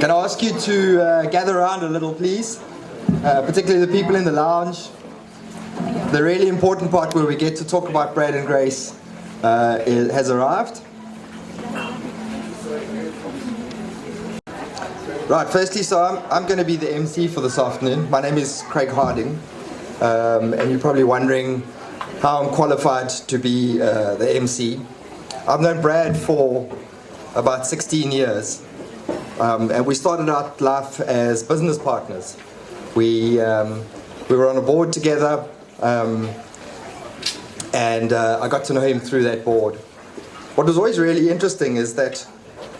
Can I ask you to gather around a little, please? Particularly the people in the lounge. The really important part where we get to talk about Brad and Grace has arrived. Right, firstly, so I'm going to be the MC for this afternoon. My name is Craig Harding, and you're probably wondering how I'm qualified to be the MC. I've known Brad for about 16 years, and we started out life as business partners. We were on a board together, and I got to know him through that board. What was always really interesting is that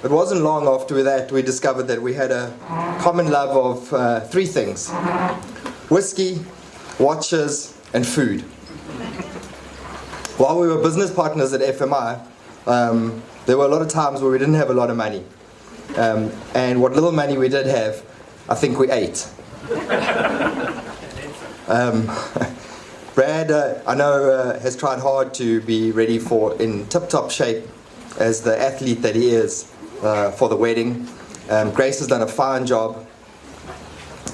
it wasn't long after that we discovered that we had a common love of three things: whiskey, watches, and food. While we were business partners at FMI, there were a lot of times where we didn't have a lot of money. And what little money we did have, I think we ate. Brad, I know, has tried hard to be ready in tip-top shape as the athlete that he is for the wedding. Grace has done a fine job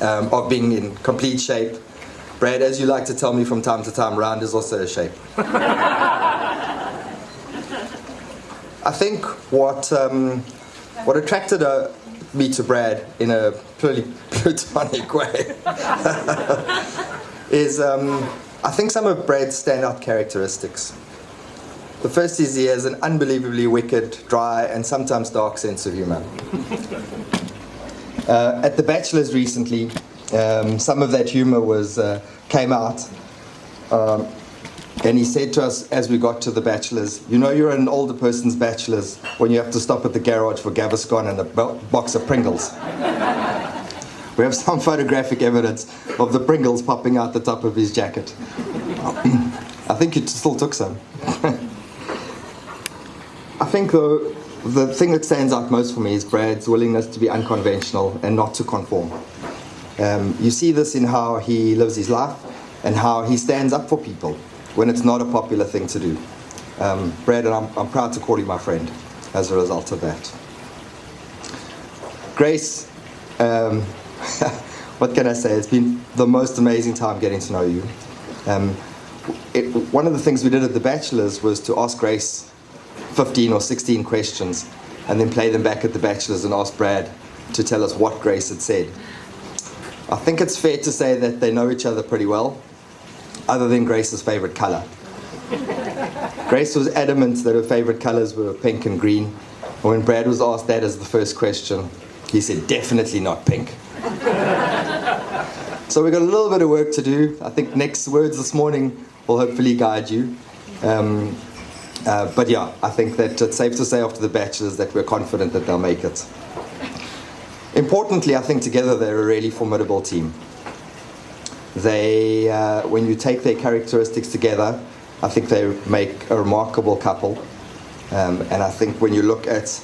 of being in complete shape. Brad, as you like to tell me from time to time, round is also a shape. I think what attracted me to Brad in a purely platonic way is I think some of Brad's standout characteristics. The first is he has an unbelievably wicked, dry, and sometimes dark sense of humor. At The Bachelors recently, some of that humor came out, and he said to us as we got to The Bachelors, "You know you're an older person's Bachelors when you have to stop at the garage for Gaviscon and a box of Pringles." We have some photographic evidence of the Pringles popping out the top of his jacket. I think he still took some. I think the thing that stands out most for me is Brad's willingness to be unconventional and not to conform. You see this in how he lives his life and how he stands up for people when it's not a popular thing to do. Brad, and I'm proud to call you my friend as a result of that. Grace, what can I say? It's been the most amazing time getting to know you. One of the things we did at The Bachelors was to ask Grace 15 or 16 questions and then play them back at The Bachelors and ask Brad to tell us what Grace had said. I think it's fair to say that they know each other pretty well, other than Grace's favorite color. Grace was adamant that her favorite colors were pink and green. And when Brad was asked that as the first question, he said, "Definitely not pink." So we've got a little bit of work to do. I think next words this morning will hopefully guide you. But yeah, I think that it's safe to say after The Bachelors that we're confident that they'll make it. Importantly, I think together they're a really formidable team. They, when you take their characteristics together, I think they make a remarkable couple. And I think when you look at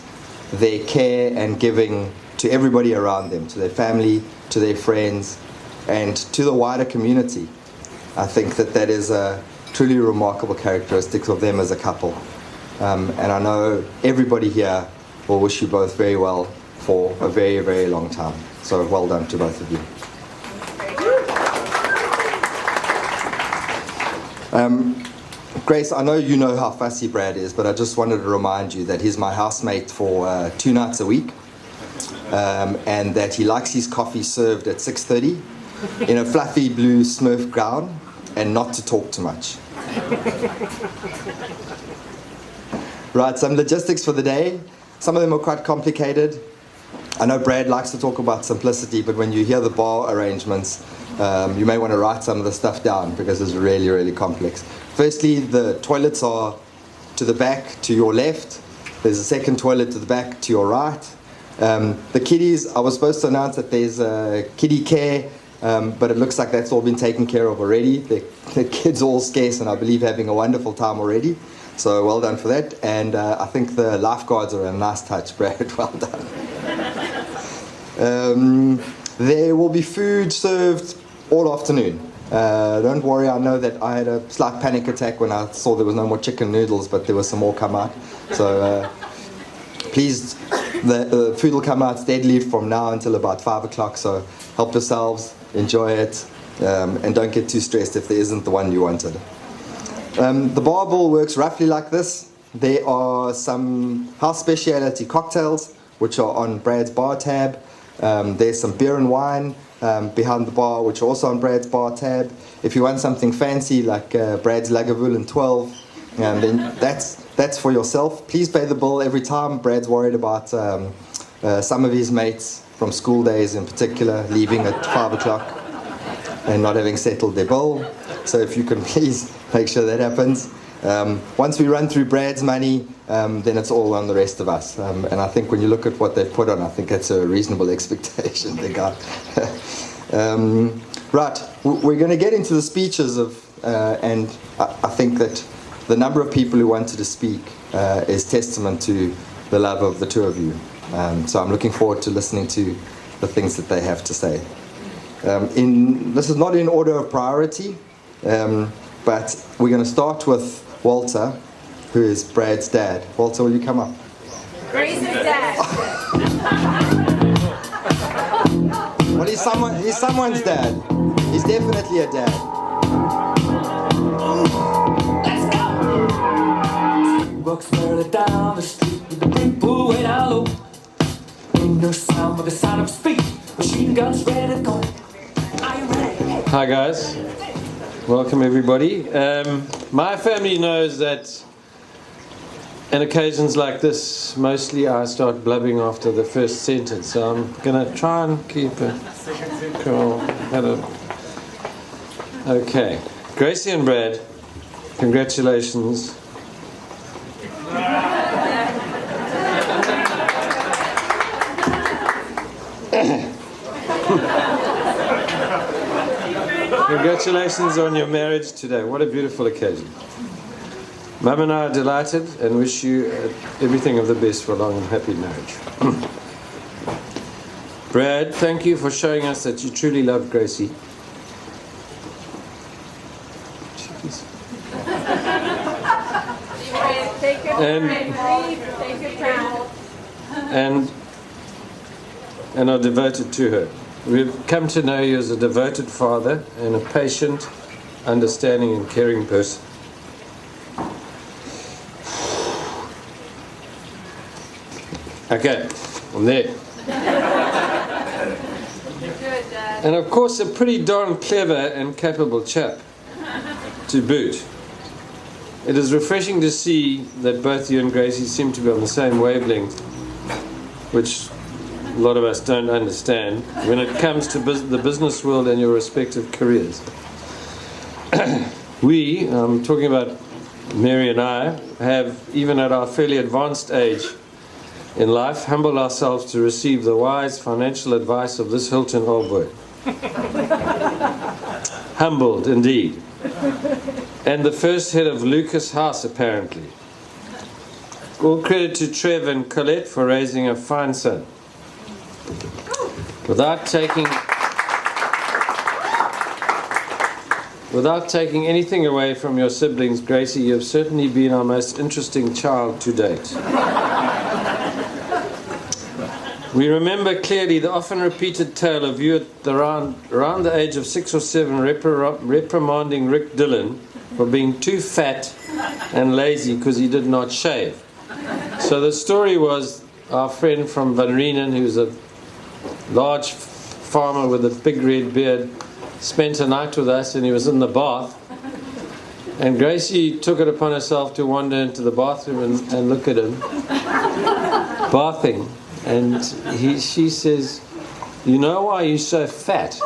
their care and giving to everybody around them, to their family, to their friends, and to the wider community, I think that is a truly remarkable characteristic of them as a couple. And I know everybody here will wish you both very well for a very, very long time. So well done to both of you. Grace, I know you know how fussy Brad is, but I just wanted to remind you that he's my housemate for 2 nights a week, and that he likes his coffee served at 6:30 in a fluffy blue Smurf gown and not to talk too much. Right, some logistics for the day. Some of them are quite complicated. I know Brad likes to talk about simplicity, but when you hear the bar arrangements, you may want to write some of the stuff down because it's really, really complex. Firstly, the toilets are to the back, to your left. There's a second toilet to the back, to your right. The kiddies, I was supposed to announce that there's kiddie care, but it looks like that's all been taken care of already. The kids are all scarce and I believe having a wonderful time already. So well done for that. And I think the lifeguards are a nice touch, Brad. Well done. There will be food served all afternoon. Don't worry, I know that I had a slight panic attack when I saw there was no more chicken noodles, but there was some more come out. So please The food will come out steadily from now until about 5 o'clock, so help yourselves, enjoy it, and don't get too stressed if there isn't the one you wanted. The bar bill works roughly like this. There are some house specialty cocktails, which are on Brad's bar tab. There's some beer and wine behind the bar, which are also on Brad's bar tab. If you want something fancy like Brad's Lagavulin 12, then that's for yourself. Please pay the bill every time. Brad's worried about some of his mates from school days in particular leaving at 5 o'clock and not having settled their bill. So if you can please make sure that happens. Once we run through Brad's money, then it's all on the rest of us. And I think when you look at what they've put on, I think that's a reasonable expectation they got. Right, we're going to get into the speeches and I think that the number of people who wanted to speak is testament to the love of the two of you. So I'm looking forward to listening to the things that they have to say. This is not in order of priority, but we're going to start with Walter, who is Brad's dad. Walter, will you come up? Grace's dad. Well, he's someone's dad. He's definitely a dad. Let's go! Walks early down the street with the people way down low. Ain't no sound but the sound of speed. Machine guns ready to go. Are you ready? Hi guys, welcome everybody. My family knows that on occasions like this, mostly I start blubbing after the first sentence, so I'm going to try and keep it cool. Okay, Gracie and Brad, congratulations. Congratulations on your marriage today. What a beautiful occasion. Mum and I are delighted and wish you everything of the best for a long and happy marriage. Brad, thank you for showing us that you truly love Gracie. Take your time. Take your time. And are devoted to her. We've come to know you as a devoted father and a patient, understanding and caring person. Okay, I'm there. Good, Dad. And of course a pretty darn clever and capable chap to boot. It is refreshing to see that both you and Gracie seem to be on the same wavelength, which a lot of us don't understand when it comes to the business world and your respective careers. We, I'm talking about Mary and I, have, even at our fairly advanced age in life, humbled ourselves to receive the wise financial advice of this Hilton Holbrook. Humbled, indeed. And the first head of Lucas House, apparently. All credit to Trev and Colette for raising a fine son. Without taking anything away from your siblings, Gracie, you have certainly been our most interesting child to date. We remember clearly the often repeated tale of you at around the age of 6 or 7 reprimanding Rick Dillon for being too fat and lazy because he did not shave. So the story was our friend from Van Reenen, who's a large farmer with a big red beard, spent a night with us and he was in the bath, and Gracie took it upon herself to wander into the bathroom and look at him bathing, and she says, "You know why you're so fat?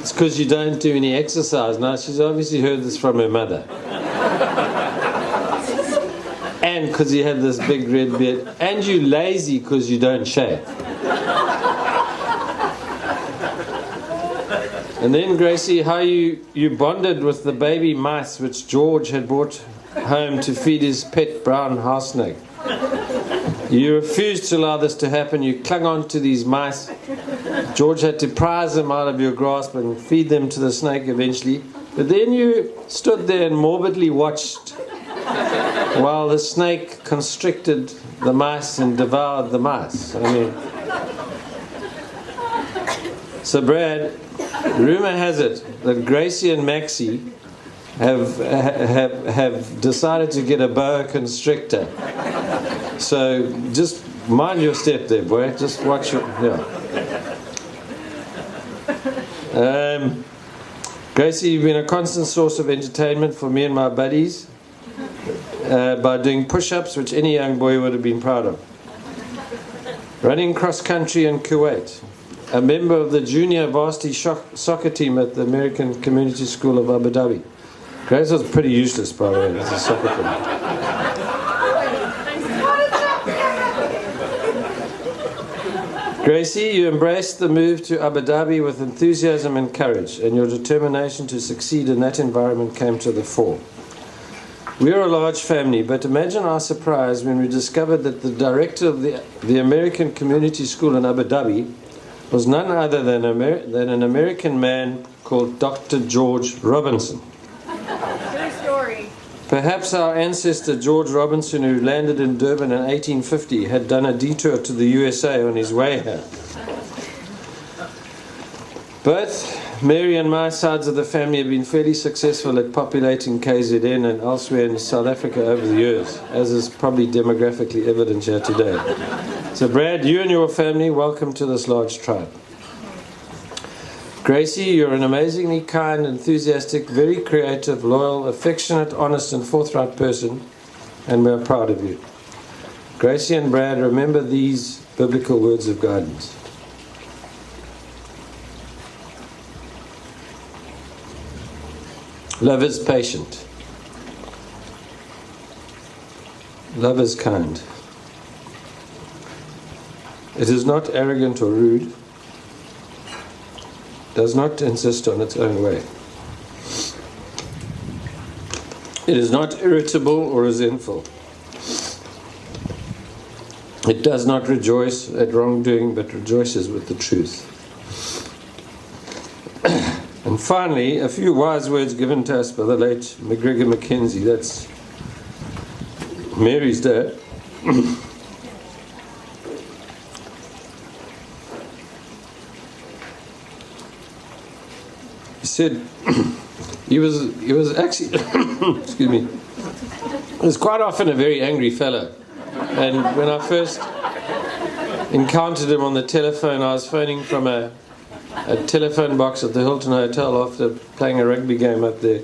It's because you don't do any exercise." Now she's obviously heard this from her mother, and because he had this big red beard, and you lazy because you don't shave. And then, Gracie, how you bonded with the baby mice which George had brought home to feed his pet brown house snake. You refused to allow this to happen. You clung on to these mice. George had to prise them out of your grasp and feed them to the snake eventually. But then you stood there and morbidly watched while the snake constricted the mice and devoured the mice. I mean, so Brad, rumor has it that Gracie and Maxie have decided to get a boa constrictor. So just mind your step there, boy. Just watch your, Gracie, you've been a constant source of entertainment for me and my buddies by doing push-ups, which any young boy would have been proud of. Running cross-country in Kuwait. A member of the junior varsity soccer team at the American Community School of Abu Dhabi. Grace was pretty useless, by the way, as a soccer player. Gracie, you embraced the move to Abu Dhabi with enthusiasm and courage, and your determination to succeed in that environment came to the fore. We are a large family, but imagine our surprise when we discovered that the director of the American Community School in Abu Dhabi was none other than an American man called Dr. George Robinson. True story. Perhaps our ancestor George Robinson, who landed in Durban in 1850, had done a detour to the USA on his way here. Both Mary and my sides of the family have been fairly successful at populating KZN and elsewhere in South Africa over the years, as is probably demographically evident here today. So Brad, you and your family, welcome to this large tribe. Gracie, you're an amazingly kind, enthusiastic, very creative, loyal, affectionate, honest and forthright person, and we're proud of you. Gracie and Brad, remember these biblical words of guidance. Love is patient. Love is kind. It is not arrogant or rude. Does not insist on its own way. It is not irritable or resentful. It does not rejoice at wrongdoing, but rejoices with the truth. And finally, a few wise words given to us by the late McGregor Mackenzie. That's Mary's dad. He said he was actually excuse me. He was quite often a very angry fellow. And when I first encountered him on the telephone, I was phoning from a telephone box at the Hilton Hotel after playing a rugby game up there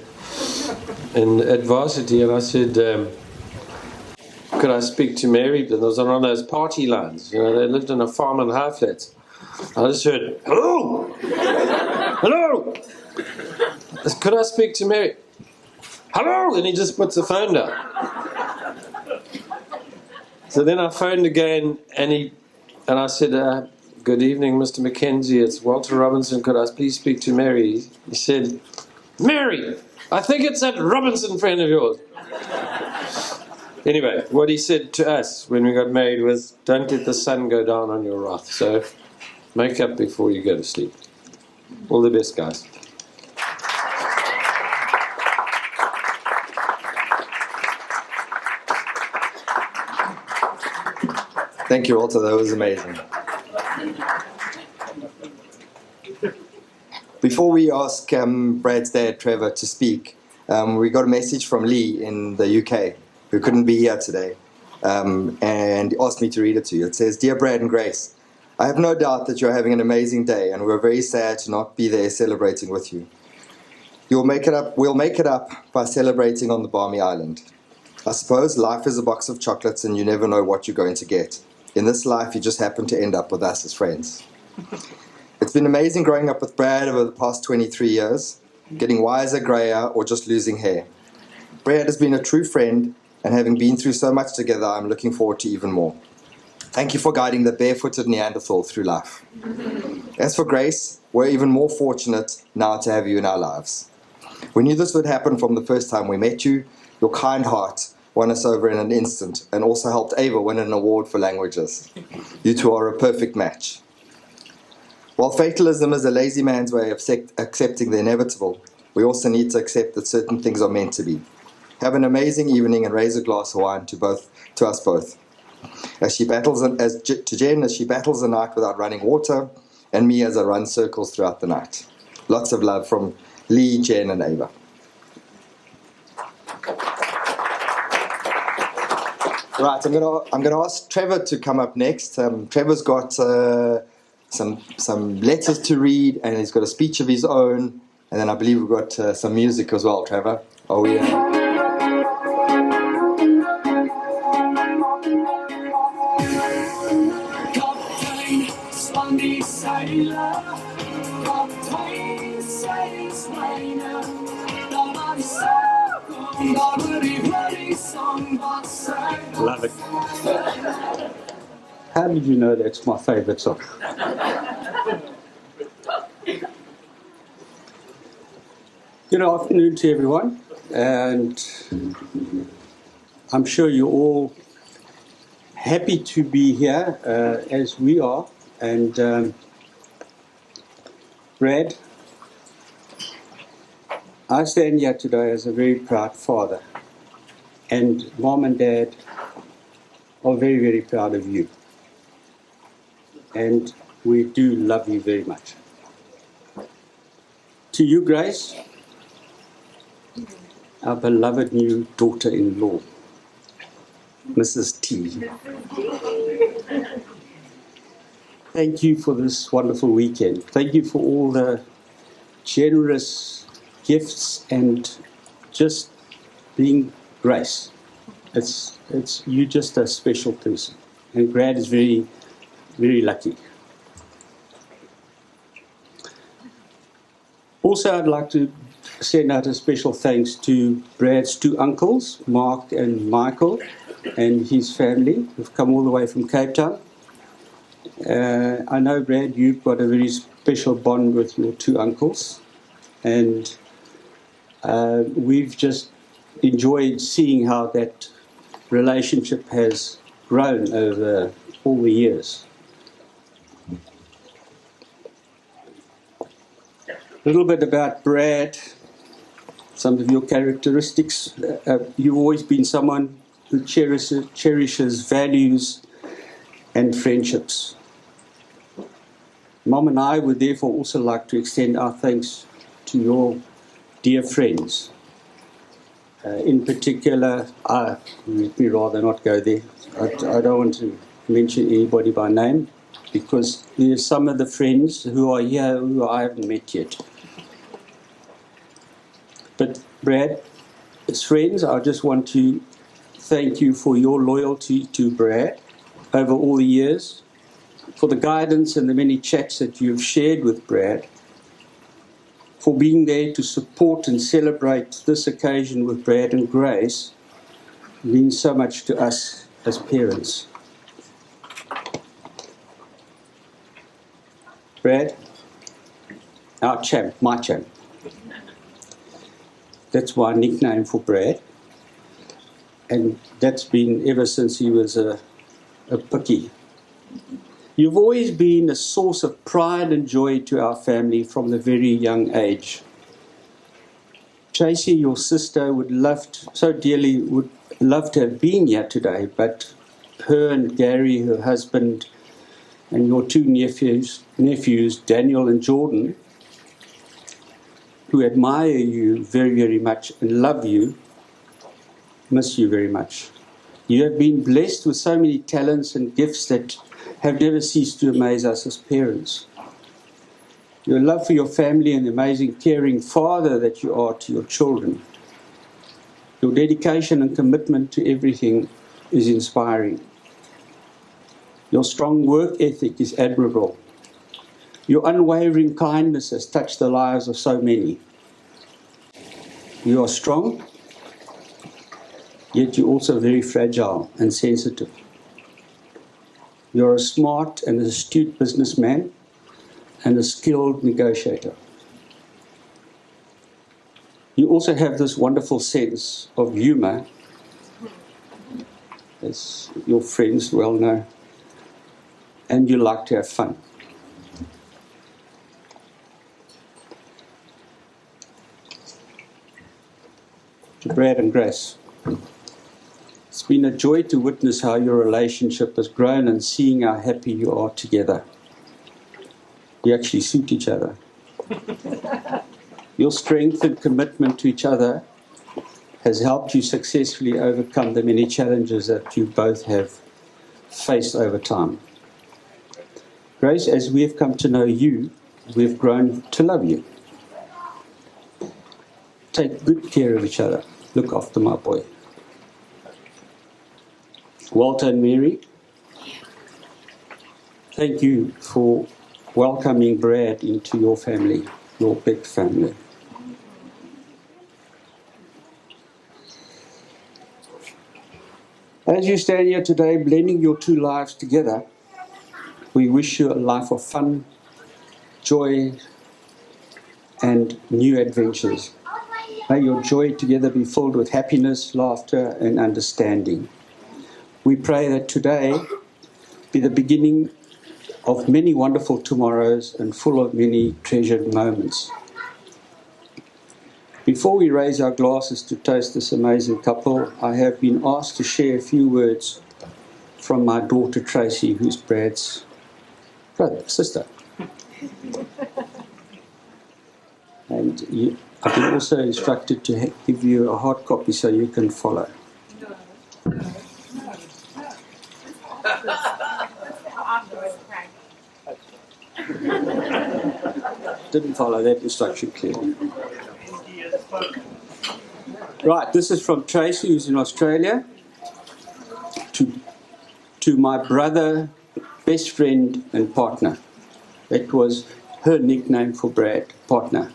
at varsity, and I said, could I speak to Mary? And there was one of those party lines. You know, they lived in a farm in high flats. I just heard, hello! Hello! Could I speak to Mary? Hello! And he just puts the phone down. So then I phoned again, and I said, good evening, Mr. Mackenzie. It's Walter Robinson. Could I please speak to Mary? He said, Mary, I think it's that Robinson friend of yours. Anyway, what he said to us when we got married was, don't let the sun go down on your wrath. So make up before you go to sleep. All the best, guys. Thank you, Walter. That was amazing. Before we ask Brad's dad, Trevor, to speak, we got a message from Lee in the UK, who couldn't be here today, and asked me to read it to you. It says, Dear Brad and Grace, I have no doubt that you're having an amazing day, and we're very sad to not be there celebrating with you. We'll make it up by celebrating on the balmy island. I suppose life is a box of chocolates, and you never know what you're going to get. In this life, you just happen to end up with us as friends. It's been amazing growing up with Brad over the past 23 years, getting wiser, grayer, or just losing hair. Brad has been a true friend, and having been through so much together, I'm looking forward to even more. Thank you for guiding the barefooted Neanderthal through life. As for Grace, we're even more fortunate now to have you in our lives. We knew this would happen from the first time we met you. Your kind heart won us over in an instant, and also helped Ava win an award for languages. You two are a perfect match. While fatalism is a lazy man's way of accepting the inevitable, we also need to accept that certain things are meant to be. Have an amazing evening and raise a glass of wine to us both. To Jen as she battles the night without running water, and me as I run circles throughout the night. Lots of love from Lee, Jen, and Ava. Right, I'm gonna ask Trevor to come up next. Trevor's got some letters to read, and he's got a speech of his own, and then I believe we've got some music as well. Trevor, are we? Love it. How did you know that's my favourite song? Good afternoon to everyone, and I'm sure you're all happy to be here as we are. And Brad, I stand here today as a very proud father, and Mom and Dad are very, very proud of you. And we do love you very much. To you, Grace, our beloved new daughter-in-law, Mrs. T. Thank you for this wonderful weekend. Thank you for all the generous gifts and just being Grace. It's you're just a special person, and Brad is very, very lucky. Also, I'd like to send out a special thanks to Brad's two uncles, Mark and Michael, and his family, who've come all the way from Cape Town. I know, Brad, you've got a very special bond with your two uncles, and we've just enjoyed seeing how that relationship has grown over all the years. A little bit about Brad, some of your characteristics. You've always been someone who cherishes values and friendships. Mom and I would therefore also like to extend our thanks to your dear friends. In particular, we rather not go there. I don't want to mention anybody by name, because there's some of the friends who are here who I haven't met yet. But Brad, as friends, I just want to thank you for your loyalty to Brad over all the years, for the guidance and the many chats that you've shared with Brad, for being there to support and celebrate this occasion with Brad and Grace. Means so much to us as parents. Brad, our champ, my champ. That's my nickname for Brad. And that's been ever since he was a pickie. You've always been a source of pride and joy to our family from the very young age. Tracy, your sister, would love to have been here today, but her and Gary, her husband, and your two nephews, Daniel and Jordan, who admire you very, very much and love you, miss you very much. You have been blessed with so many talents and gifts that have never ceased to amaze us as parents. Your love for your family and the amazing caring father that you are to your children. Your dedication and commitment to everything is inspiring. Your strong work ethic is admirable. Your unwavering kindness has touched the lives of so many. You are strong, yet you're also very fragile and sensitive. You're a smart and astute businessman and a skilled negotiator. You also have this wonderful sense of humor, as your friends well know, and you like to have fun. to Brad and Grace. It's been a joy to witness how your relationship has grown and seeing how happy you are together. You actually suit each other. Your strength and commitment to each other has helped you successfully overcome the many challenges that you both have faced over time. Grace, as we have come to know you, we've grown to love you. Take good care of each other. Look after my boy. Walter and Mary, thank you for welcoming Brad into your family, your big family. As you stand here today, blending your two lives together, we wish you a life of fun, joy, and new adventures. May your joy together be filled with happiness, laughter, and understanding. We pray that today be the beginning of many wonderful tomorrows and full of many treasured moments. Before we raise our glasses to toast this amazing couple, I have been asked to share a few words from my daughter Tracy, who's Brad's sister. And I've been also instructed to give you a hard copy so you can follow. Didn't follow that instruction clearly. Right, this is from Tracy, who's in Australia, to my brother, best friend and partner. That was her nickname for Brad, partner.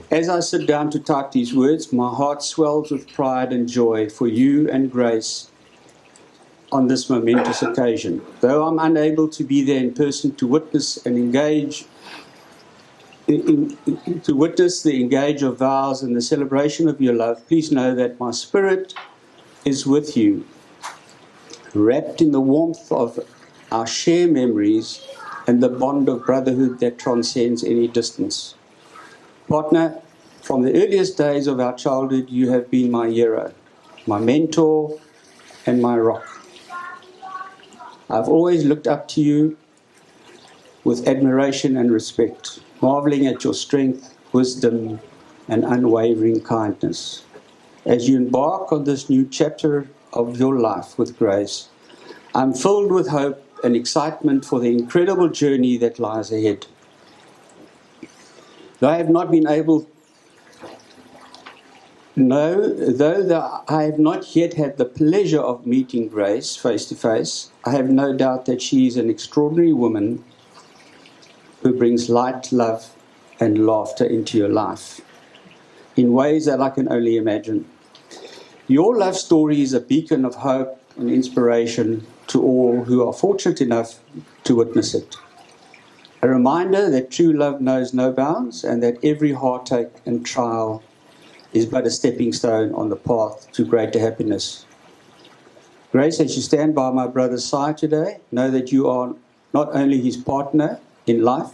As I sit down to type these words, my heart swells with pride and joy for you and Grace on this momentous occasion. Though I'm unable to be there in person to witness and engage to witness the engage of vows and the celebration of your love, please know that my spirit is with you, wrapped in the warmth of our shared memories and the bond of brotherhood that transcends any distance. Partner, from the earliest days of our childhood, you have been my hero, my mentor, and my rock. I've always looked up to you with admiration and respect, marveling at your strength, wisdom, and unwavering kindness. As you embark on this new chapter of your life with Grace, I'm filled with hope and excitement for the incredible journey that lies ahead. Though I have not yet had the pleasure of meeting Grace face to face, I have no doubt that she is an extraordinary woman who brings light, love, and laughter into your life in ways that I can only imagine. Your love story is a beacon of hope and inspiration to all who are fortunate enough to witness it. A reminder that true love knows no bounds and that every heartache and trial is but a stepping stone on the path to greater happiness. Grace, as you stand by my brother's side today, know that you are not only his partner in life,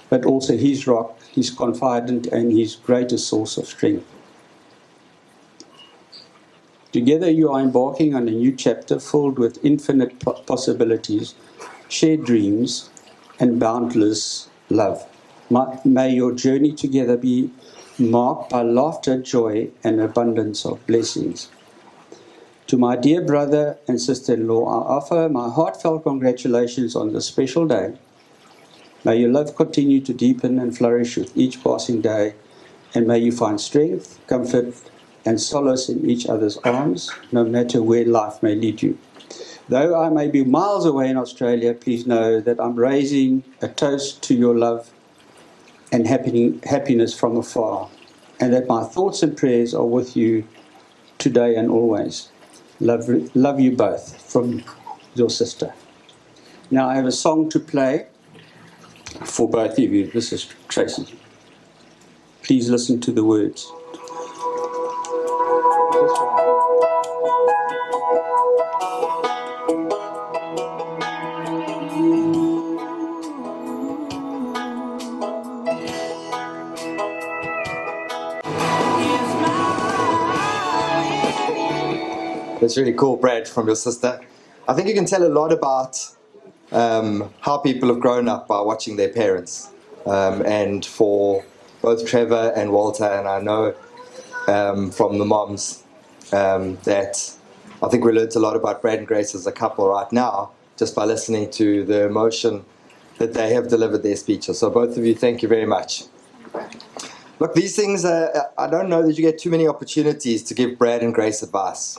but also his rock, his confidant, and his greatest source of strength. Together you are embarking on a new chapter filled with infinite possibilities, shared dreams, and boundless love. May your journey together be marked by laughter, joy, and abundance of blessings. To my dear brother and sister-in-law, I offer my heartfelt congratulations on this special day. May your love continue to deepen and flourish with each passing day, and may you find strength, comfort, and solace in each other's arms, no matter where life may lead you. Though I may be miles away in Australia, please know that I'm raising a toast to your love and happiness from afar, and that my thoughts and prayers are with you today and always. Love you both, from your sister. Now I have a song to play for both of you. This is Tracy. Please listen to the words. Here's my That's really cool, Brad, from your sister. I think you can tell a lot about how people have grown up by watching their parents. And for both Trevor and Walter, and I know from the moms that I think we learned a lot about Brad and Grace as a couple right now, just by listening to the emotion that they have delivered their speeches. So both of you, thank you very much. Look, these things, I don't know that you get too many opportunities to give Brad and Grace advice.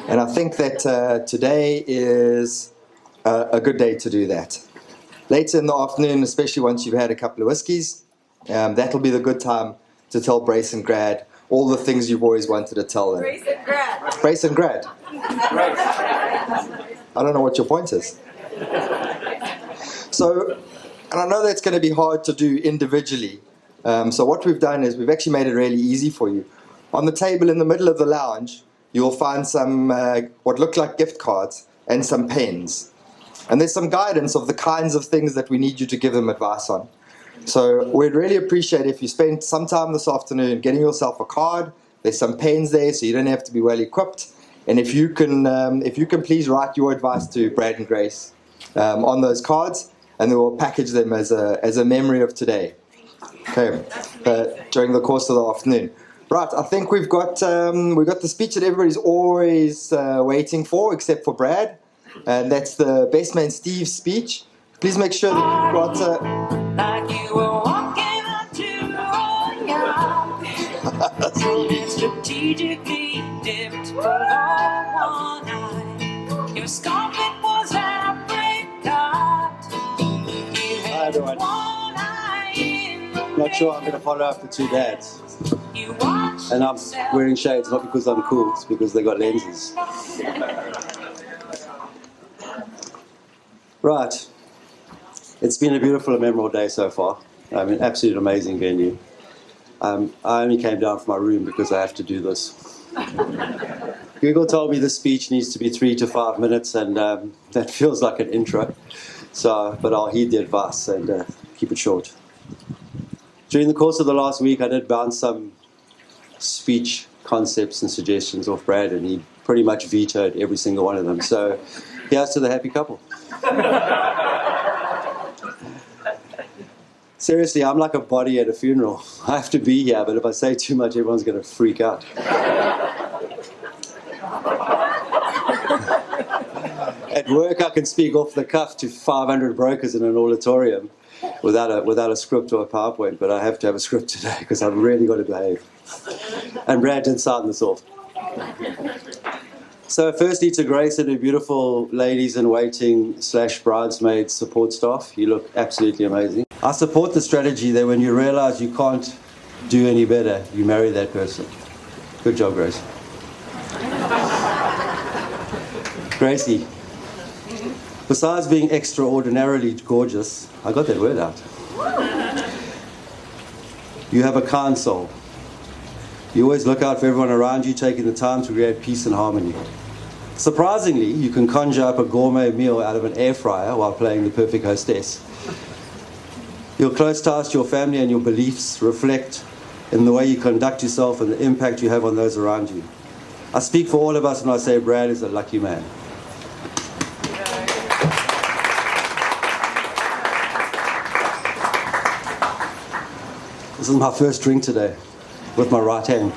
And I think that today is a good day to do that. Later in the afternoon, especially once you've had a couple of whiskies, that'll be the good time to tell Brace and Grad all the things you've always wanted to tell them. Brace and Grad. Brace and Grad. I don't know what your point is. So, and I know that's going to be hard to do individually. So what we've done is we've actually made it really easy for you. On the table in the middle of the lounge, you'll find some what look like gift cards and some pens. And there's some guidance of the kinds of things that we need you to give them advice on. So we'd really appreciate if you spent some time this afternoon getting yourself a card. There's some pens there, so you don't have to be well equipped. And if you can please write your advice to Brad and Grace on those cards, and then we'll package them as a memory of today. Okay, during the course of the afternoon. Right, I think we've got the speech that everybody's always waiting for, except for Brad, and that's the Best Man Steve's speech. Please make sure that you've got. Like you were walking into a yard. And strategically dipped below one eye. Your scarlet was apricot. You had everyone. one eye in the Not sure I'm going to follow up the two dads. You watched And I'm wearing shades, not because I'm cool, it's because they got lenses. Right. It's been a beautiful and memorable day so far. I mean, absolutely amazing venue. I only came down from my room because I have to do this. Google told me this speech needs to be 3 to 5 minutes, and that feels like an intro. So, but I'll heed the advice and keep it short. During the course of the last week, I did bounce some speech concepts and suggestions off Brad, and he pretty much vetoed every single one of them. So, here's to the happy couple. Seriously, I'm like a body at a funeral. I have to be here, but if I say too much, everyone's going to freak out. At work, I can speak off the cuff to 500 brokers in an auditorium without a script or a PowerPoint, but I have to have a script today because I've really got to behave. And Brad did sign this off. So firstly, to Grace and her beautiful ladies in waiting / bridesmaids support staff, you look absolutely amazing. I support the strategy that when you realize you can't do any better, you marry that person. Good job, Grace. Gracie, besides being extraordinarily gorgeous, I got that word out. You have a kind soul. You always look out for everyone around you, taking the time to create peace and harmony. Surprisingly, you can conjure up a gourmet meal out of an air fryer while playing the perfect hostess. Your close ties to your family and your beliefs reflect in the way you conduct yourself and the impact you have on those around you. I speak for all of us when I say Brad is a lucky man. This is my first drink today, with my right hand.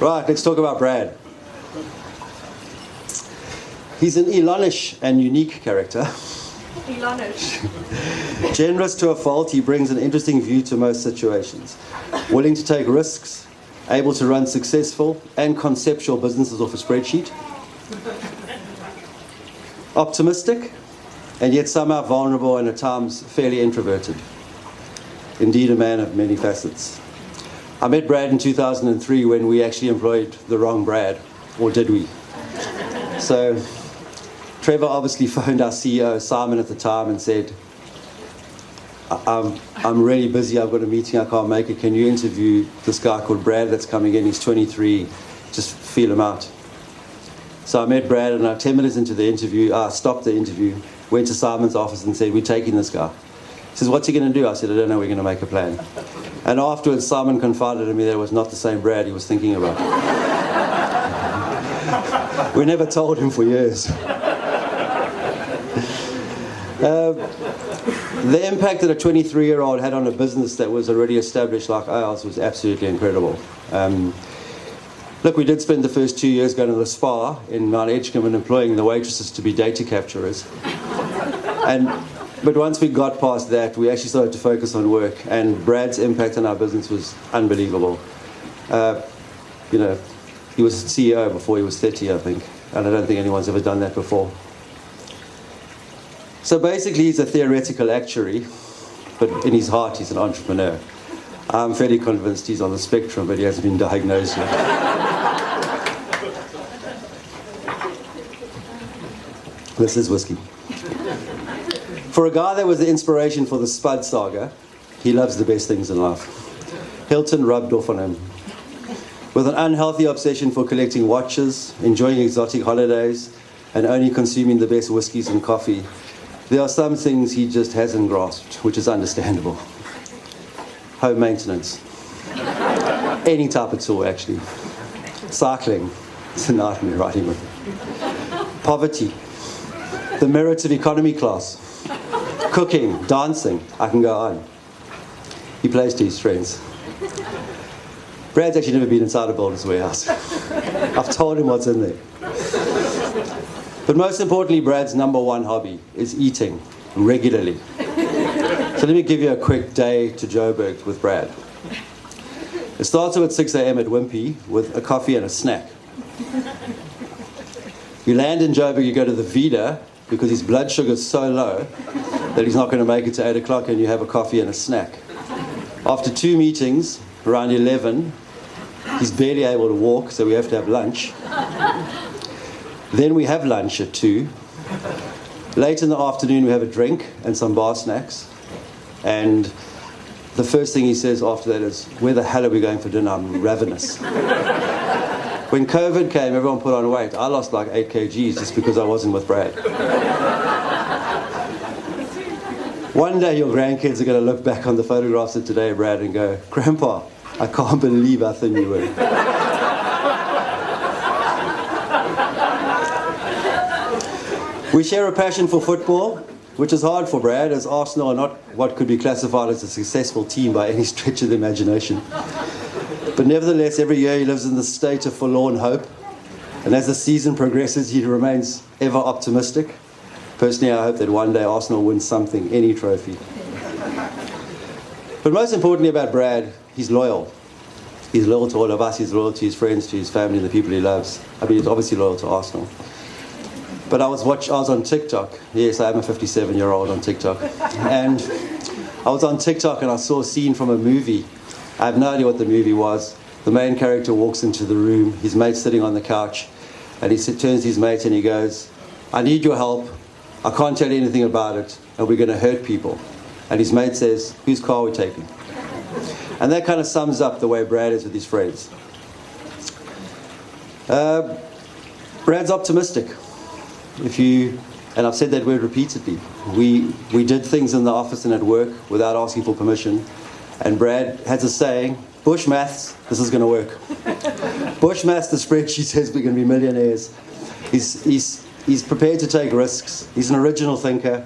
Right, let's talk about Brad. He's an Elonish and unique character. Elonish. Generous to a fault, he brings an interesting view to most situations. Willing to take risks, able to run successful and conceptual businesses off a spreadsheet. Optimistic, and yet somehow vulnerable and at times fairly introverted. Indeed, a man of many facets. I met Brad in 2003 when we actually employed the wrong Brad, or did we? So Trevor obviously phoned our CEO, Simon, at the time and said, I'm really busy, I've got a meeting, I can't make it. Can you interview this guy called Brad that's coming in? He's 23, just feel him out. So I met Brad, and 10 minutes into the interview, I stopped the interview, went to Simon's office and said, we're taking this guy. He says, what's he going to do? I said, I don't know, we're going to make a plan. And afterwards, Simon confided to me that it was not the same Brad he was thinking about. We never told him for years. The impact that a 23-year-old had on a business that was already established like ours was absolutely incredible. Look, we did spend the first 2 years going to the spa in Mount Edgecombe and employing the waitresses to be data capturers. But once we got past that, we actually started to focus on work, and Brad's impact on our business was unbelievable. He was CEO before he was 30, I think, and I don't think anyone's ever done that before. So basically, he's a theoretical actuary, but in his heart, he's an entrepreneur. I'm fairly convinced he's on the spectrum, but he hasn't been diagnosed yet. This is whiskey. For a guy that was the inspiration for the Spud saga, he loves the best things in life. Hilton rubbed off on him. With an unhealthy obsession for collecting watches, enjoying exotic holidays, and only consuming the best whiskies and coffee, there are some things he just hasn't grasped, which is understandable. Home maintenance. Any type at all, actually. Cycling. It's a nightmare riding with it. Poverty. The merits of economy class. Cooking, dancing, I can go on. He plays to his strengths. Brad's actually never been inside a builder's warehouse. I've told him what's in there. But most importantly, Brad's number one hobby is eating regularly. So let me give you a quick day to Joburg with Brad. It starts at 6 a.m. at Wimpy with a coffee and a snack. You land in Joburg, you go to the Vida because his blood sugar is so low that he's not going to make it to 8 o'clock, and you have a coffee and a snack. After 2 meetings, around 11, he's barely able to walk, so we have to have lunch. Then we have lunch at 2. Late in the afternoon, we have a drink and some bar snacks. And the first thing he says after that is, "Where the hell are we going for dinner? I'm ravenous." When COVID came, everyone put on weight. I lost like 8 kgs just because I wasn't with Brad. One day your grandkids are going to look back on the photographs of today, Brad, and go, "Grandpa, I can't believe how thin you were." We share a passion for football, which is hard for Brad, as Arsenal are not what could be classified as a successful team by any stretch of the imagination. But nevertheless, every year he lives in the state of forlorn hope, and as the season progresses, he remains ever optimistic. Personally, I hope that one day Arsenal wins something, any trophy. But most importantly about Brad, he's loyal. He's loyal to all of us, he's loyal to his friends, to his family, and the people he loves. I mean, he's obviously loyal to Arsenal. But I was on TikTok. Yes, I am a 57-year-old on TikTok. And I was on TikTok and I saw a scene from a movie. I have no idea what the movie was. The main character walks into the room, his mate's sitting on the couch, and he turns to his mate and he goes, "I need your help. I can't tell you anything about it, and we're going to hurt people." And his mate says, "Whose car are we taking?" And that kind of sums up the way Brad is with his friends. Brad's optimistic. And I've said that word repeatedly, we did things in the office and at work without asking for permission. And Brad has a saying, "Bush maths, this is going to work." Bush maths, the spreadsheet says we're going to be millionaires. He's prepared to take risks. He's an original thinker.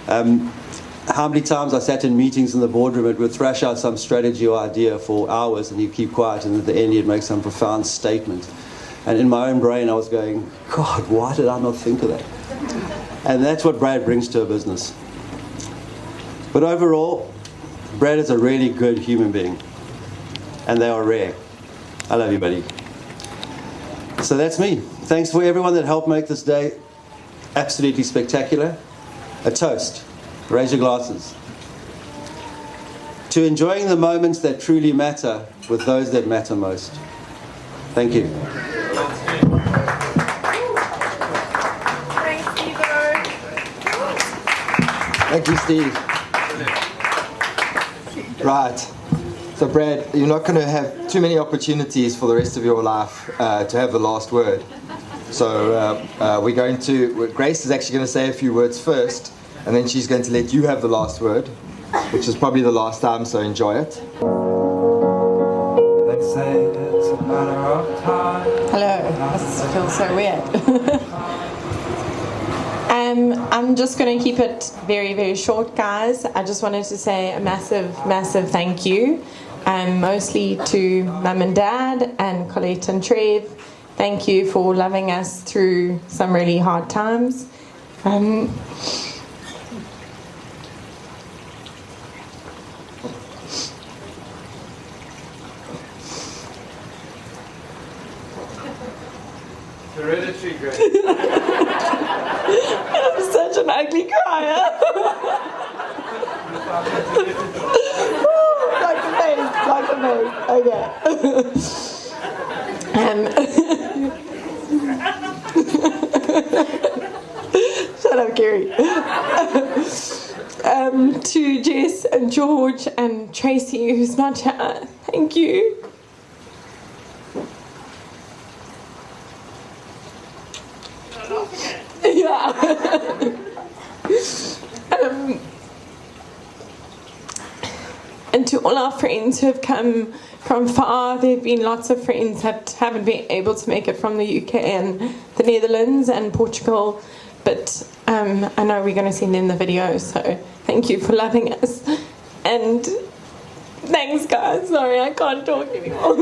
How many times I sat in meetings in the boardroom and would thrash out some strategy or idea for hours, and he'd keep quiet, and at the end he'd make some profound statement. And in my own brain I was going, "God, why did I not think of that?" And that's what Brad brings to a business. But overall, Brad is a really good human being, and they are rare. I love you, buddy. So that's me. Thanks for everyone that helped make this day absolutely spectacular. A toast. Raise your glasses. To enjoying the moments that truly matter with those that matter most. Thank you. Thanks, Steve. Thank you, Steve. Right. So, Brad, you're not going to have too many opportunities for the rest of your life to have the last word. So Grace is actually going to say a few words first, and then she's going to let you have the last word. which is probably the last time, so enjoy it. They say it's a matter of time. Hello. This feels so weird. I'm just going to keep it very, very short, guys. I just wanted to say a massive, massive thank you, mostly to Mum and Dad and Colette and Trev. Thank you for loving us through some really hard times. Hereditary, Grace. I'm such an ugly crier. like a face. Okay. Shut up, Gary. To Jess and George and Tracy, who's not here, thank you. Yeah. And to all our friends who have come from far, there have been lots of friends that haven't been able to make it from the UK and the Netherlands and Portugal, but I know we're going to send them the video, so thank you for loving us. And thanks, guys. Sorry, I can't talk anymore.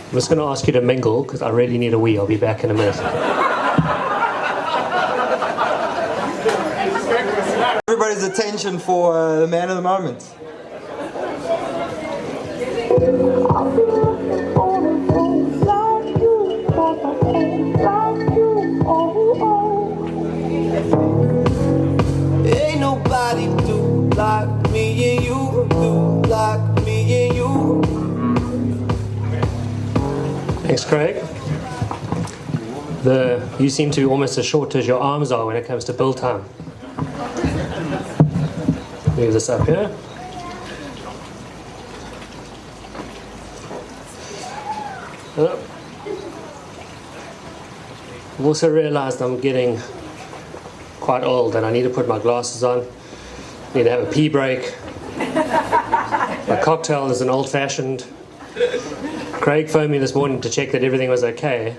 I'm just going to ask you to mingle because I really need a wee. I'll be back in a minute. Everybody's attention for the man of the moment. Ain't nobody do like me and you, do like me and you. Thanks, Craig. You seem to be almost as short as your arms are when it comes to build time. Move this up here. I've also realized I'm getting quite old and I need to put my glasses on. I need to have a pee break. My cocktail is an old-fashioned. Craig phoned me this morning to check that everything was okay.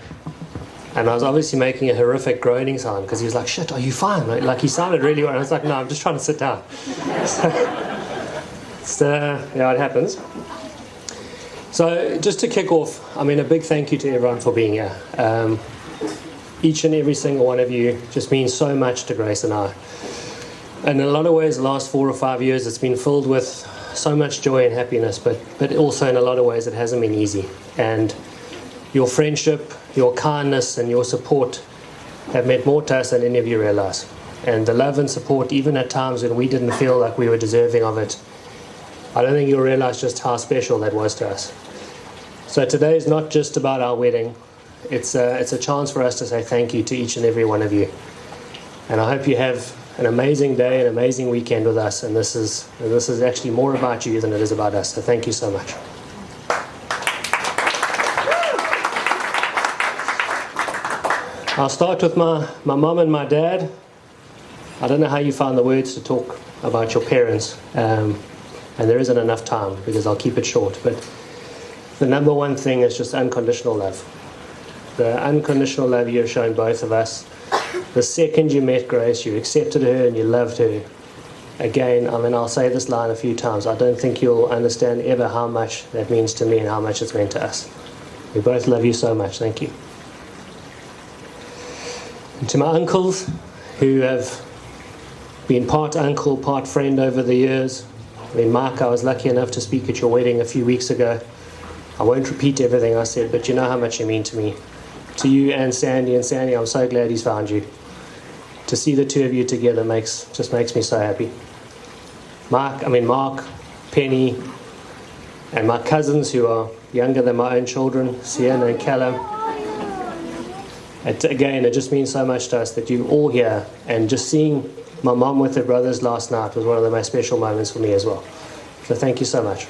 And I was obviously making a horrific groaning sound because he was like, shit, are you fine? Like he sounded really well. And I was like, no, I'm just trying to sit down. Yeah, it happens. So just to kick off, I mean, a big thank you to everyone for being here. Each and every single one of you just means so much to Grace and I. And in a lot of ways, the last 4 or 5 years, it's been filled with so much joy and happiness, but also in a lot of ways, it hasn't been easy. And your friendship, your kindness, and your support have meant more to us than any of you realize. And the love and support, even at times when we didn't feel like we were deserving of it, I don't think you'll realize just how special that was to us. So today is not just about our wedding. It's a chance for us to say thank you to each and every one of you. And I hope you have an amazing day, an amazing weekend with us. And this is actually more about you than it is about us. So thank you so much. I'll start with my mum and my dad. I don't know how you found the words to talk about your parents. And there isn't enough time because I'll keep it short. But the number one thing is just unconditional love. The unconditional love you have shown both of us. The second you met Grace, you accepted her and you loved her. Again, I mean, I'll say this line a few times. I don't think you'll understand ever how much that means to me and how much it's meant to us. We both love you so much. Thank you. And to my uncles, who have been part uncle, part friend over the years. I mean, Mark, I was lucky enough to speak at your wedding a few weeks ago. I won't repeat everything I said, but you know how much you mean to me. To you and Sandy, I'm so glad he's found you. To see the two of you together just makes me so happy. Mark, Penny, and my cousins who are younger than my own children, Sienna and Callum. Again, it just means so much to us that you're all here, and just seeing my mum with her brothers last night was one of the most special moments for me as well. So thank you so much.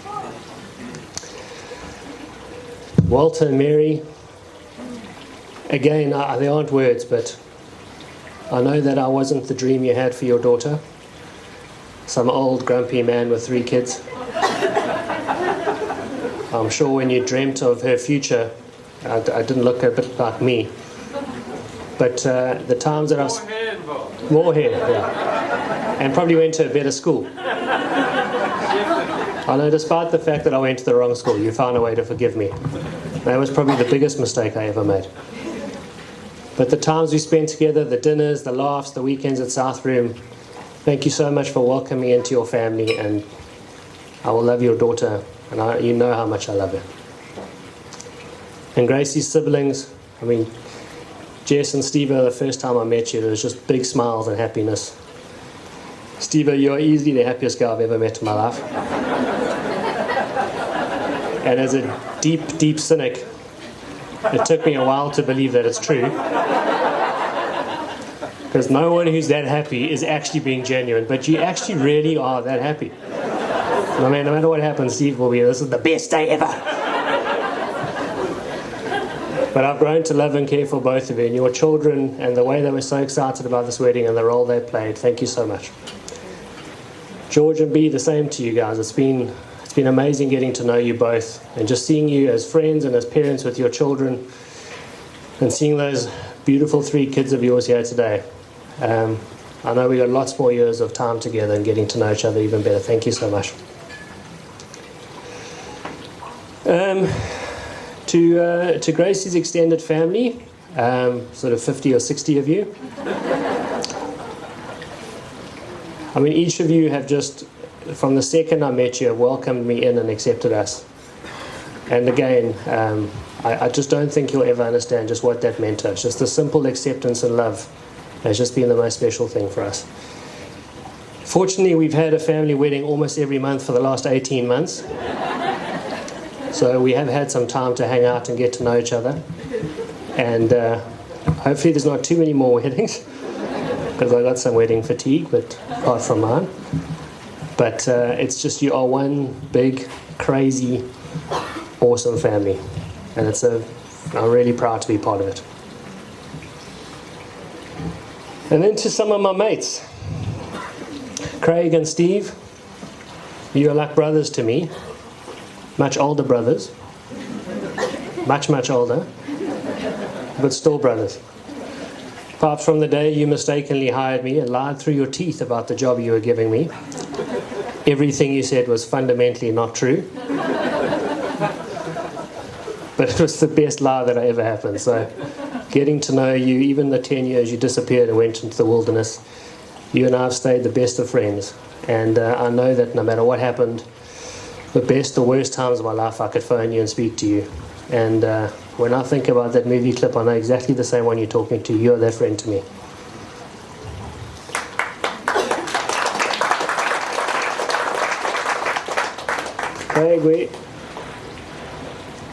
Walter and Mary, again, there aren't words, but I know that I wasn't the dream you had for your daughter. Some old grumpy man with 3 kids. I'm sure when you dreamt of her future, I didn't look a bit like me. But the times that I... More hair involved. More hair, yeah. And probably went to a better school. I know, despite the fact that I went to the wrong school, you found a way to forgive me. That was probably the biggest mistake I ever made. But the times we spent together, the dinners, the laughs, the weekends at South Room, thank you so much for welcoming me into your family, and I will love your daughter, and you know how much I love her. And Gracie's siblings, I mean, Jess and Steve, the first time I met you, it was just big smiles and happiness. Steve, you're easily the happiest guy I've ever met in my life. And as a deep, deep cynic, it took me a while to believe that it's true. Because no one who's that happy is actually being genuine, but you actually really are that happy. I mean, no matter what happens, Steve will be, this is the best day ever. But I've grown to love and care for both of you and your children, and the way they were so excited about this wedding and the role they played. Thank you so much. George and Bea, the same to you guys. It's been amazing getting to know you both, and just seeing you as friends and as parents with your children, and seeing those beautiful 3 kids of yours here today. I know we got lots more years of time together and getting to know each other even better. Thank you so much. To Gracie's extended family, sort of 50 or 60 of you. I mean, each of you have just, from the second I met you, have welcomed me in and accepted us. And again, I just don't think you'll ever understand just what that meant to us. Just the simple acceptance and love has just been the most special thing for us. Fortunately, we've had a family wedding almost every month for the last 18 months. So we have had some time to hang out and get to know each other. And hopefully there's not too many more weddings, because I got some wedding fatigue, but apart from mine. But it's just, you are one big, crazy, awesome family. And I'm really proud to be part of it. And then to some of my mates, Craig and Steve, you are like brothers to me. Much older brothers. Much, much older. But still brothers. Apart from the day you mistakenly hired me and lied through your teeth about the job you were giving me, everything you said was fundamentally not true. But it was the best lie that ever happened. So getting to know you, even the 10 years you disappeared and went into the wilderness, you and I have stayed the best of friends. And I know that no matter what happened, the best or worst times of my life, I could phone you and speak to you. And when I think about that movie clip, I know exactly the same one you're talking to. You're that friend to me. Craig,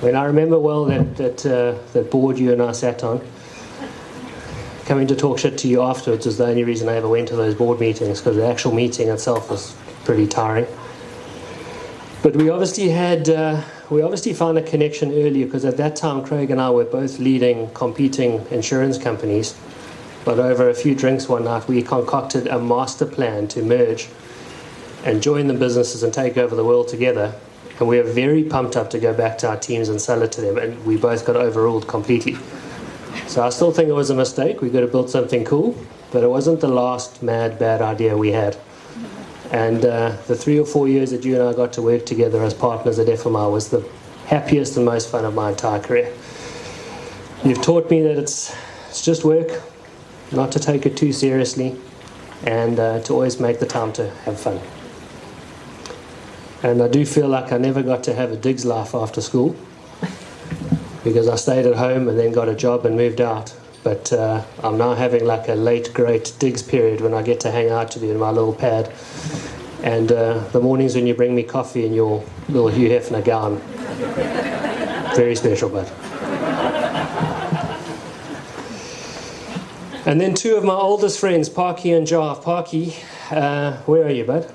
I remember well that board you and I sat on. Coming to talk shit to you afterwards was the only reason I ever went to those board meetings, because the actual meeting itself was pretty tiring. But we obviously found a connection earlier, because at that time Craig and I were both leading competing insurance companies. But over a few drinks one night, we concocted a master plan to merge and join the businesses and take over the world together. And we are very pumped up to go back to our teams and sell it to them. And we both got overruled completely. So I still think it was a mistake. We could have built something cool, but it wasn't the last mad, bad idea we had. And the 3 or 4 years that you and I got to work together as partners at FMI was the happiest and most fun of my entire career. You've taught me that it's just work, not to take it too seriously, and to always make the time to have fun. And I do feel like I never got to have a digs life after school, because I stayed at home and then got a job and moved out. But I'm now having like a late great digs period when I get to hang out with you in my little pad. And the mornings when you bring me coffee in your little Hugh Hefner gown. Very special, bud. And then 2 of my oldest friends, Parky and Jarve. Parky, where are you, bud?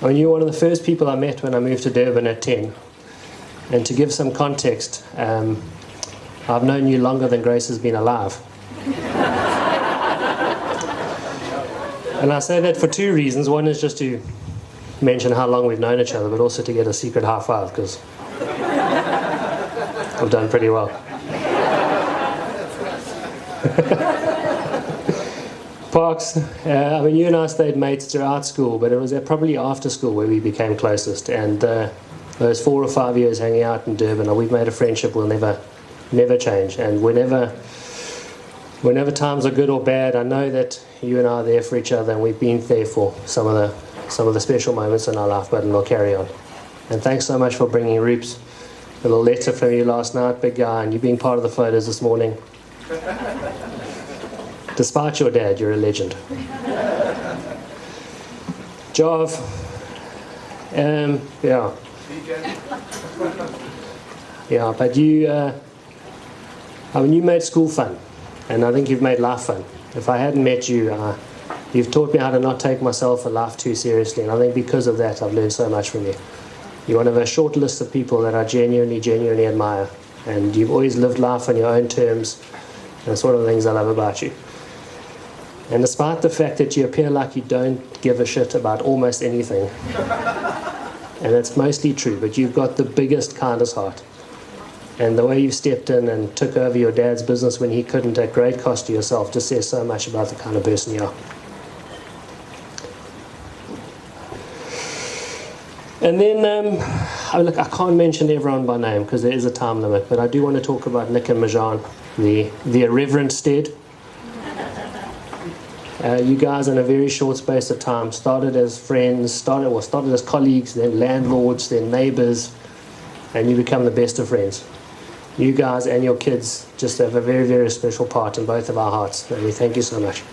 I mean, you were one of the first people I met when I moved to Durban at 10. And to give some context, I've known you longer than Grace has been alive. And I say that for two reasons. One is just to mention how long we've known each other, but also to get a secret high five, because I've done pretty well. Parks, I mean, you and I stayed mates throughout school, but it was probably after school where we became closest. And those 4 or 5 years hanging out in Durban, we've made a friendship will never change. And whenever times are good or bad, I know that you and I are there for each other, and we've been there for some of the special moments in our life, but we'll carry on. And thanks so much for bringing Roops. A little letter from you last night, big guy, and you being part of the photos this morning. Despite your dad, you're a legend. Jav, yeah. Yeah, but you made school fun, and I think you've made life fun. If I hadn't met you, you've taught me how to not take myself and life too seriously, and I think because of that, I've learned so much from you. You're one of a short list of people that I genuinely admire, and you've always lived life on your own terms, and it's one of the things I love about you. And despite the fact that you appear like you don't give a shit about almost anything, and that's mostly true, but you've got the biggest, kindest heart. And the way you've stepped in and took over your dad's business when he couldn't at great cost to yourself just says so much about the kind of person you are. And then, look, I can't mention everyone by name because there is a time limit, but I do want to talk about Nick and Majan, the irreverent Stead. You guys, in a very short space of time, started as friends, started as colleagues, then landlords, then neighbors, and you become the best of friends. You guys and your kids just have a very, very special part in both of our hearts, and we thank you so much.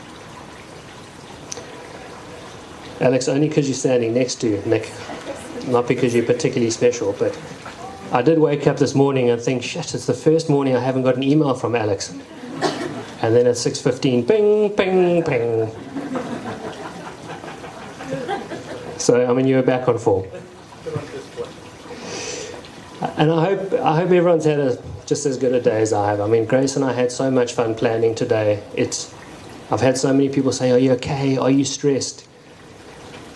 Alex, only because you're standing next to Nick, not because you're particularly special, but I did wake up this morning and think, shit, it's the first morning I haven't got an email from Alex. And then at 6:15, ping, ping, ping. So, I mean, you were back on form. And I hope everyone's had just as good a day as I have. I mean, Grace and I had so much fun planning today. I've had so many people say, are you okay? Are you stressed?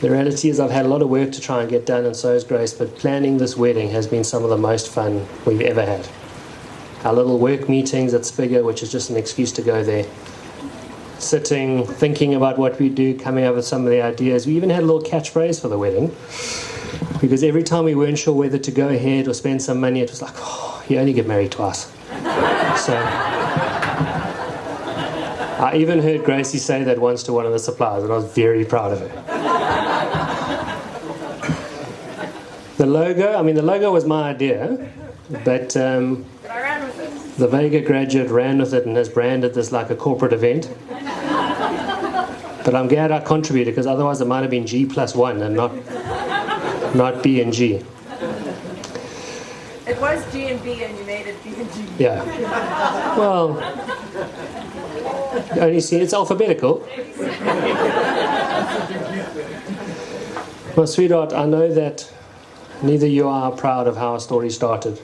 The reality is I've had a lot of work to try and get done, and so has Grace, but planning this wedding has been some of the most fun we've ever had. Our little work meetings at Spigger, which is just an excuse to go there. Sitting, thinking about what we do, coming up with some of the ideas. We even had a little catchphrase for the wedding. Because every time we weren't sure whether to go ahead or spend some money, it was like, oh, you only get married twice. So I even heard Gracie say that once to one of the suppliers, and I was very proud of her. The logo was my idea, but the Vega graduate ran with it and has branded this like a corporate event. But I'm glad I contributed, because otherwise it might have been G+1 and not B and G. It was G and B, and you made it B and G. Yeah. Well, only see it's alphabetical. Well, sweetheart, I know that neither you are proud of how our story started.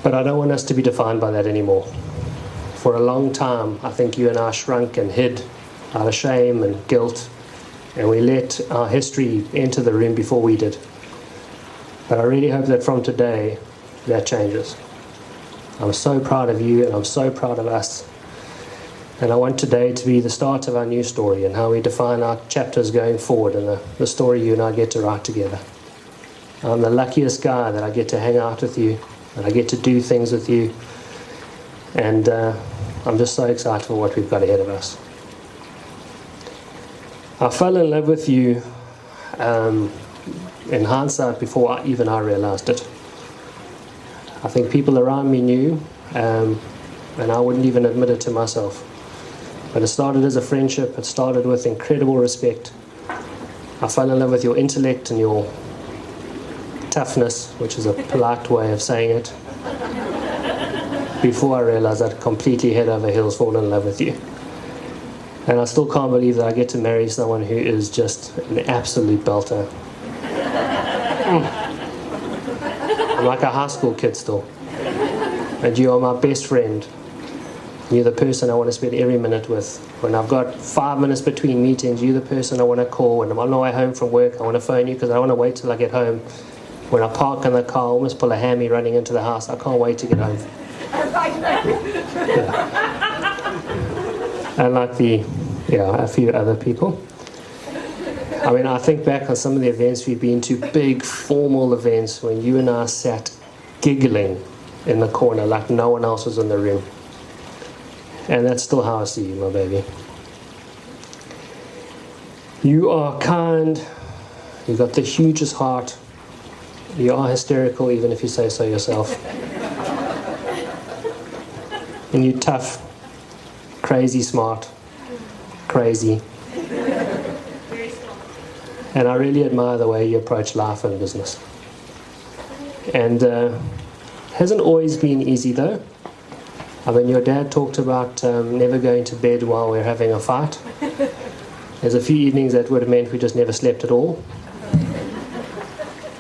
But I don't want us to be defined by that anymore. For a long time, I think you and I shrunk and hid out of shame and guilt, and we let our history enter the room before we did. But I really hope that from today, that changes. I'm so proud of you, and I'm so proud of us. And I want today to be the start of our new story and how we define our chapters going forward, and the story you and I get to write together. I'm the luckiest guy that I get to hang out with you, and I get to do things with you. And I'm just so excited for what we've got ahead of us. I fell in love with you in hindsight before I realized it. I think people around me knew, and I wouldn't even admit it to myself. But it started as a friendship. It started with incredible respect. I fell in love with your intellect and your toughness, which is a polite way of saying it, before I realized I'd completely head over heels fallen in love with you. And I still can't believe that I get to marry someone who is just an absolute belter. I'm like a high school kid still. And you are my best friend. You're the person I want to spend every minute with. When I've got 5 minutes between meetings, you're the person I want to call. When I'm on my way home from work, I want to phone you because I don't want to wait till I get home. When I park in the car, I almost pull a hammy running into the house. I can't wait to get home. And like a few other people. I mean, I think back on some of the events we've been to, big formal events, when you and I sat giggling in the corner like no one else was in the room. And that's still how I see you, my baby. You are kind. You've got the hugest heart. You are hysterical, even if you say so yourself. And you're tough, crazy smart, crazy. And I really admire the way you approach life and business. And hasn't always been easy though. I mean, your dad talked about never going to bed while we're having a fight. There's a few evenings that would have meant we just never slept at all.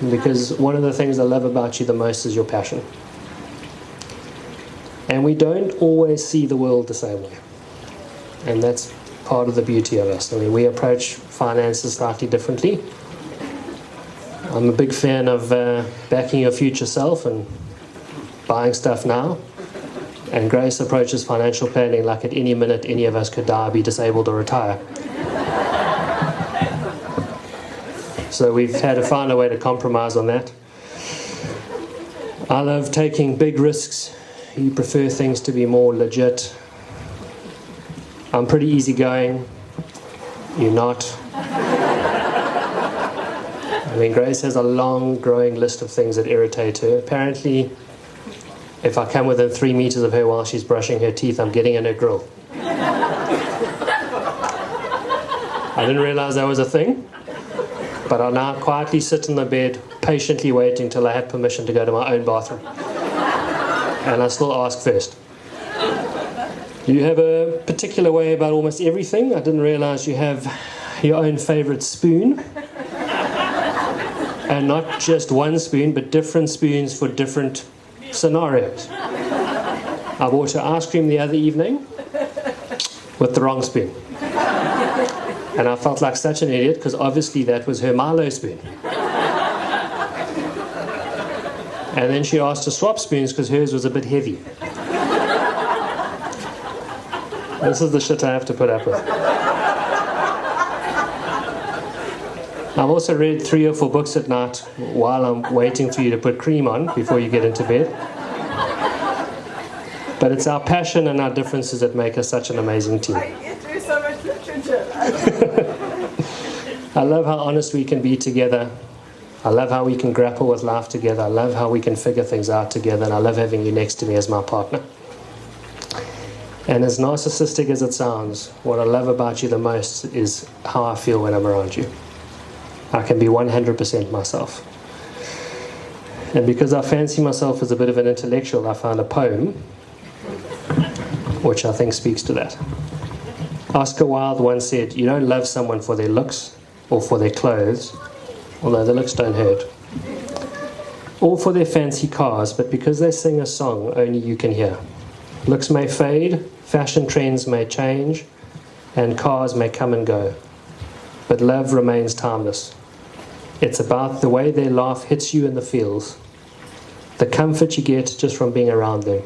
Because one of the things I love about you the most is your passion. And we don't always see the world the same way. And that's part of the beauty of us. I mean, we approach finances slightly differently. I'm a big fan of backing your future self and buying stuff now. And Grace approaches financial planning like at any minute any of us could die, be disabled or retire. So we've had to find a way to compromise on that. I love taking big risks. You prefer things to be more legit. I'm pretty easygoing. You're not. I mean, Grace has a long, growing list of things that irritate her. Apparently, if I come within 3 meters of her while she's brushing her teeth, I'm getting in her grill. I didn't realize that was a thing, but I now quietly sit in the bed, patiently waiting till I have permission to go to my own bathroom. And I still ask first. You have a particular way about almost everything. I didn't realize you have your own favorite spoon. And not just one spoon, but different spoons for different scenarios. I bought her ice cream the other evening with the wrong spoon. And I felt like such an idiot because obviously that was her Milo spoon. And then she asked to swap spoons because hers was a bit heavy. This is the shit I have to put up with. I've also read 3 or 4 books at night while I'm waiting for you to put cream on before you get into bed. But it's our passion and our differences that make us such an amazing team. I get through so much literature. I love how honest we can be together. I love how we can grapple with life together. I love how we can figure things out together. And I love having you next to me as my partner. And as narcissistic as it sounds, what I love about you the most is how I feel when I'm around you. I can be 100% myself. And because I fancy myself as a bit of an intellectual, I found a poem which I think speaks to that. Oscar Wilde once said, "You don't love someone for their looks or for their clothes, although the looks don't hurt, or for their fancy cars, but because they sing a song only you can hear. Looks may fade, fashion trends may change, and cars may come and go, but love remains timeless. It's about the way their laugh hits you in the feels, the comfort you get just from being around them.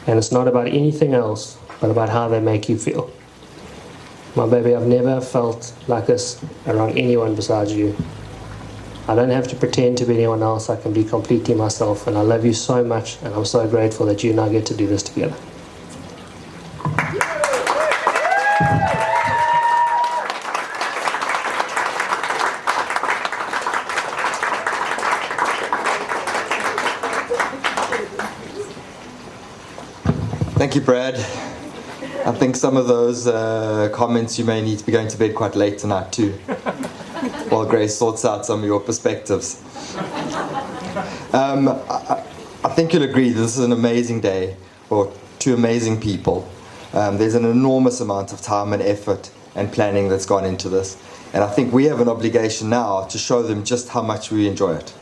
And it's not about anything else, but about how they make you feel." My baby, I've never felt like this around anyone besides you. I don't have to pretend to be anyone else. I can be completely myself. And I love you so much, and I'm so grateful that you and I get to do this together. Thank you, Brad. I think some of those comments you may need to be going to bed quite late tonight too, while Grace sorts out some of your perspectives. I think you'll agree this is an amazing day for 2 amazing people. There's an enormous amount of time and effort and planning that's gone into this, and I think we have an obligation now to show them just how much we enjoy it.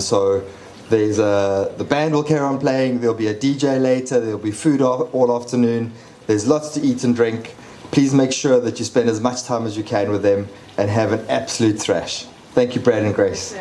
So The band will carry on playing. There'll be a DJ later. There'll be food all afternoon. There's lots to eat and drink. Please make sure that you spend as much time as you can with them and have an absolute thrash. Thank you, Brad and Grace.